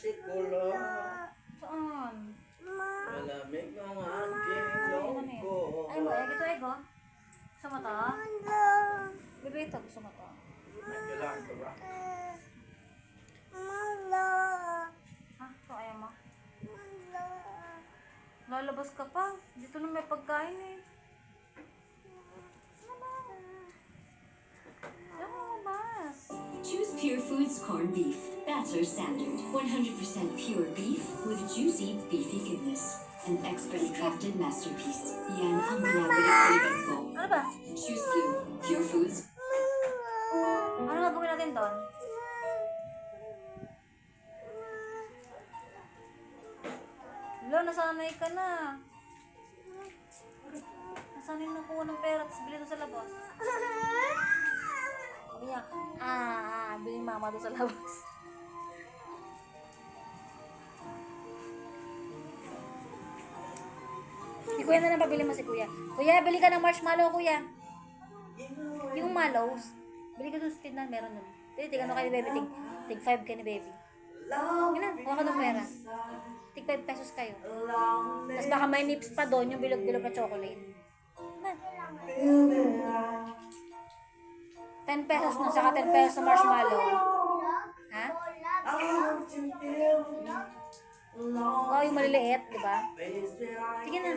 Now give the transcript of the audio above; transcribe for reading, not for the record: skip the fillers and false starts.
sikulo. Saan? Malamig ng aking lungko. Ay mo, ito ego. Gusto mo to? Bebe, ito. Gusto mo to? May kailangan ko ba? Ha? Ito ayaw mo? Lalabas ka pa. Dito na may pagkain eh. Lalabas. Choose Pure Foods corned beef. That's our standard. 100% pure beef with juicy, beefy goodness. An expertly crafted masterpiece. Yan ang pinawala ko. Ano ba? Choose Blue. Pure Foods. Ano gagawin natin doon? Lo, nasanay ka na. Nasanay na kuha ng pera, tapos bili doon sa labas. Sabi niya, bili mama doon sa labas. Si kuya na lang pabili mo si kuya. Kuya, bili ka ng marshmallow, kuya. Yung mallows. Bili ka doon sa tindahan, meron nun. Tig ano kayo ni baby? Tig 5 ka ni baby. Yun na, huwag ka ng pera. Tig 5 pesos kayo. Tapos baka may nips pa doon, yung bilog-bilog na chocolate. 10 pesos no, saka 10 pesos na marshmallow. Ha? Oh, yung maliliit, di ba? Sige na.